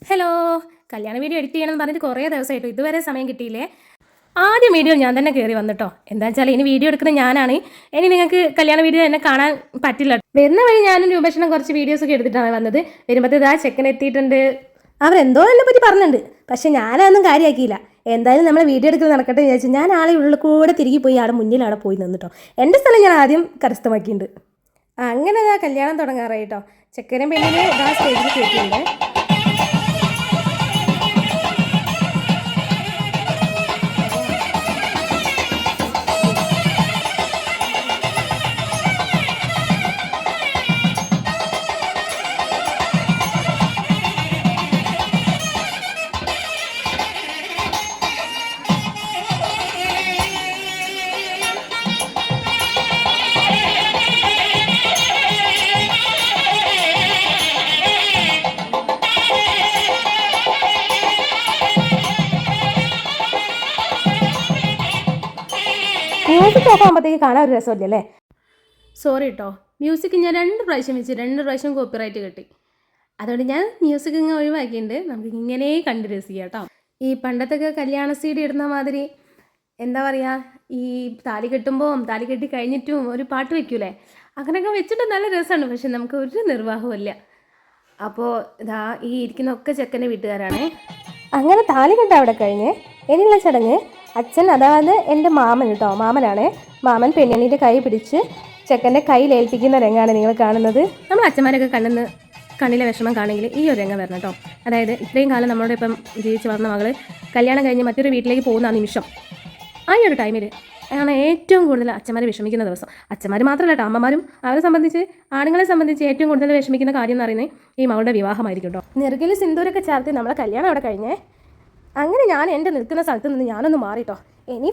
Hello, കല്യാണ video edit ചെയ്യണമെന്ന് പറഞ്ഞിട്ട് കുറേ ദിവസമായിട്ടു ഇതുവരെ സമയം കിട്ടിയില്ലേ. ആദ്യം വീഡിയോ ഞാൻ തന്നെ കയറി വന്നിട്ടോ. എന്താ വെച്ചാൽ ഇനി വീഡിയോ എടുക്കുന്നത് ഞാനാണ്. ഇനി നിങ്ങൾക്ക് കല്യാണ വീഡിയോ എന്നെ കാണാൻ പറ്റില്ല. വരുന്ന വഴി ഞാനും രൂപേഷണം കുറച്ച് വീഡിയോസൊക്കെ എടുത്തിട്ടാണ് വന്നത്. വരുമ്പോഴത്തേക്ക് ആ ചെക്കൻ എത്തിയിട്ടുണ്ട്. അവരെന്തോ എന്നെ പറ്റി പറഞ്ഞിട്ടുണ്ട്, പക്ഷെ ഞാനതൊന്നും കാര്യമാക്കിയില്ല. എന്തായാലും നമ്മൾ വീഡിയോ എടുക്കുന്നത് നടക്കട്ടെ വിചാരിച്ചു ഞാൻ ആളെ ഉള്ളിൽ കൂടെ തിരികെ പോയി ആടെ മുന്നിൽ അവിടെ പോയി നിന്നിട്ടോ. എൻ്റെ സ്ഥലം ഞാൻ ആദ്യം കരസ്ഥമാക്കിയിട്ടുണ്ട്. അങ്ങനെ ആ കല്യാണം തുടങ്ങാറായിട്ടോ. ചെക്കനും പെണ്ണിനെ ഇതാ സ്റ്റേജിൽ കയറ്റിയിട്ടുണ്ട്. മ്യൂസിക് ഓഫ് ആകുമ്പോഴത്തേക്ക് കാണാൻ ഒരു രസമില്ലല്ലേ. സോറി കേട്ടോ, മ്യൂസിക് ഞാൻ 2 പ്രാവശ്യം വെച്ച് 2 പ്രാവശ്യം കോപ്പിറൈറ്റ് കിട്ടി. അതുകൊണ്ട് ഞാൻ മ്യൂസിക് ഇങ്ങനെ ഒഴിവാക്കിയിട്ടുണ്ട്. നമുക്ക് ഇങ്ങനെ കണ്ട് രസിക്കാം കേട്ടോ. ഈ പണ്ടത്തൊക്കെ കല്യാണ CD ഇടുന്ന മാതിരി എന്താ പറയുക, ഈ താലി കെട്ടുമ്പോൾ താലി കെട്ടി കഴിഞ്ഞിട്ടും ഒരു പാട്ട് വെക്കൂലേ, അങ്ങനെയൊക്കെ വെച്ചിട്ട് നല്ല രസമാണ്. പക്ഷെ നമുക്ക് ഒരു നിർവാഹമില്ല. അപ്പോൾ ഇതാ ഈ ഇരിക്കുന്നൊക്കെ ചെക്കൻ്റെ വീട്ടുകാരാണ്. അങ്ങനെ താലി കെട്ട അവിടെ കഴിഞ്ഞ് ഇനിയുള്ള ചടങ്ങ് അച്ഛൻ, അതായത് എൻ്റെ മാമൻ കേട്ടോ, മാമനാണ്. മാമൻ പെണ്ണിൻ്റെ കൈ പിടിച്ച് ചെക്കൻ്റെ കയ്യിൽ ഏൽപ്പിക്കുന്ന രംഗമാണ് നിങ്ങൾ കാണുന്നത്. നമ്മൾ അച്ഛന്മാരൊക്കെ കണ്ണിലെ വിഷമം കാണെങ്കിൽ ഈ ഒരു രംഗം വരണം കേട്ടോ. അതായത് ഇത്രയും കാലം നമ്മളോട് ഇപ്പം ജീവിച്ച് വന്ന മകൾ കല്യാണം കഴിഞ്ഞ് മറ്റൊരു വീട്ടിലേക്ക് പോകുന്ന നിമിഷം, ആ ഒരു ടൈമിൽ ആണ് ഏറ്റവും കൂടുതൽ അച്ഛന്മാർ വിഷമിക്കുന്ന ദിവസം. അച്ഛന്മാർ മാത്രമല്ല കേട്ടോ, അമ്മമാരും അവരെ സംബന്ധിച്ച്, ആണുങ്ങളെ സംബന്ധിച്ച് ഏറ്റവും കൂടുതൽ വിഷമിക്കുന്ന കാര്യം എന്ന് പറയുന്നത് ഈ മകളുടെ വിവാഹമായിരിക്കും കേട്ടോ. നെറുകിൽ സിന്ദൂരൊക്കെ ചേർത്ത് നമ്മളെ കല്യാണം അവിടെ കഴിഞ്ഞേ. അങ്ങനെ ഞാൻ എൻ്റെ നിൽക്കുന്ന സ്ഥലത്ത് നിന്ന് ഞാനൊന്ന് മാറിട്ടോ. ഇനി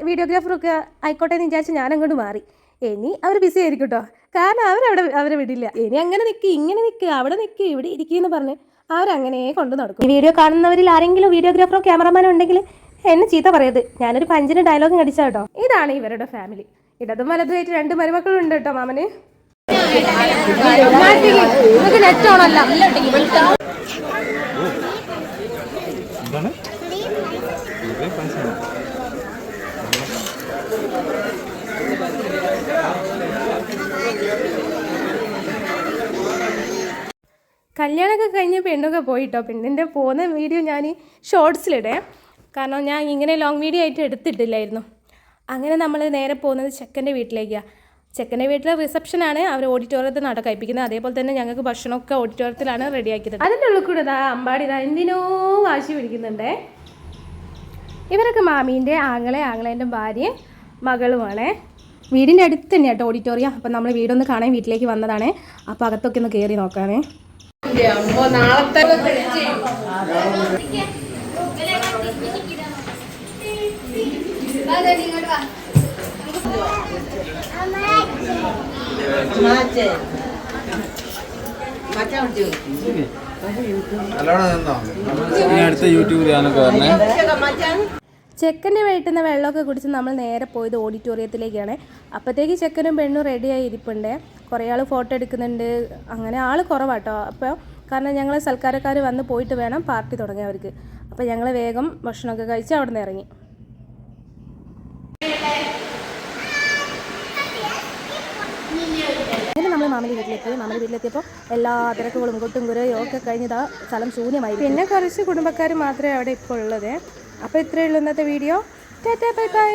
വീഡിയോഗ്രാഫറൊക്കെ ആയിക്കോട്ടെ എന്ന് വിചാരിച്ച് ഞാനങ്ങോട്ട് മാറി. ഇനി അവർ ബിസി ആയിരിക്കും കേട്ടോ, കാരണം അവരെ വിടില്ല. ഇനി അങ്ങനെ നിൽക്കുക, ഇങ്ങനെ നിൽക്കുക, അവിടെ നിൽക്കുക, ഇവിടെ ഇരിക്കുമെന്ന് പറഞ്ഞ് അവരങ്ങനെ കൊണ്ട് നടക്കും. ഈ വീഡിയോ കാണുന്നവരിൽ ആരെങ്കിലും വീഡിയോഗ്രാഫറോ ക്യാമറമാനോ ഉണ്ടെങ്കിൽ എന്നെ ചീത്ത പറയരുത്. ഞാനൊരു 5 ഡയലോഗ് അടിച്ചാ കേട്ടോ. ഇതാണ് ഇവരുടെ ഫാമിലി. ഇടതും വലതുമായിട്ട് 2 മരുമക്കളും ഉണ്ട് കേട്ടോ മാമന്. നെറ്റ് ഓണല്ല. കല്യാണമൊക്കെ കഴിഞ്ഞ് പെണ്ണൊക്കെ പോയിട്ടോ. പെണ്ണിൻ്റെ പോകുന്ന വീഡിയോ ഞാൻ ഷോർട്സിലിടേ, കാരണം ഞാൻ ഇങ്ങനെ ലോങ് വീഡിയോ ആയിട്ട് എടുത്തിട്ടില്ലായിരുന്നു. അങ്ങനെ നമ്മൾ നേരെ പോകുന്നത് ചെക്കൻ്റെ വീട്ടിലേക്കാണ്. ചെക്കൻ്റെ വീട്ടിലെ റിസപ്ഷനാണ്. അവർ ഓഡിറ്റോറിയത്തിൽ നട കഴിപ്പിക്കുന്നത്. അതേപോലെ തന്നെ ഞങ്ങൾക്ക് ഭക്ഷണമൊക്കെ ഓഡിറ്റോറിയത്തിലാണ് റെഡിയാക്കിയത്. അതിൻ്റെ ഉള്ളിൽ കൂടെ അമ്പാടി എന്തിനോ വാശി പിടിക്കുന്നുണ്ടേ. ഇവരൊക്കെ മാമീൻ്റെ ആങ്ങളേൻ്റെ ഭാര്യയും മകളുമാണ്. വീടിൻ്റെ അടുത്ത് തന്നെയാണ് കേട്ടോ ഓഡിറ്റോറിയം. അപ്പം നമ്മൾ വീടൊന്ന് കാണാൻ വീട്ടിലേക്ക് വന്നതാണ്. അപ്പോൾ അകത്തൊക്കെ ഒന്ന് കയറി നോക്കാനേ. നാളത്തെ ചെക്കൻ്റെ വീട്ടിൽ നിന്ന് വെള്ളമൊക്കെ കുടിച്ച് നമ്മൾ നേരെ പോയത് ഓഡിറ്റോറിയത്തിലേക്കാണ്. അപ്പോഴത്തേക്ക് ചെക്കനും പെണ്ണും റെഡിയായി ഇരിപ്പുണ്ട്. കുറേ ആൾ ഫോട്ടോ എടുക്കുന്നുണ്ട്. അങ്ങനെ ആൾ കുറവാട്ടോ. അപ്പോൾ കാരണം ഞങ്ങൾ സൽക്കാരക്കാർ വന്ന് പോയിട്ട് വേണം പാർട്ടി തുടങ്ങിയവർക്ക്. അപ്പോൾ ഞങ്ങൾ വേഗം ഭക്ഷണമൊക്കെ കഴിച്ച് അവിടെ നിന്ന് ഇറങ്ങി. അങ്ങനെ നമ്മൾ മാമൻ്റെ വീട്ടിലെത്തിയപ്പോൾ എല്ലാ തിരക്കുകളും കൊട്ടും കുരയും ഒക്കെ കഴിഞ്ഞതാ സ്ഥലം ശൂന്യമായി. പിന്നെ കുറച്ച് കുടുംബക്കാർ മാത്രമേ അവിടെ ഇപ്പോൾ ഉള്ളത്. അപ്പോൾ ഇത്രയേ ഉള്ളൂ ഇന്നത്തെ വീഡിയോ. Tata, bye bye.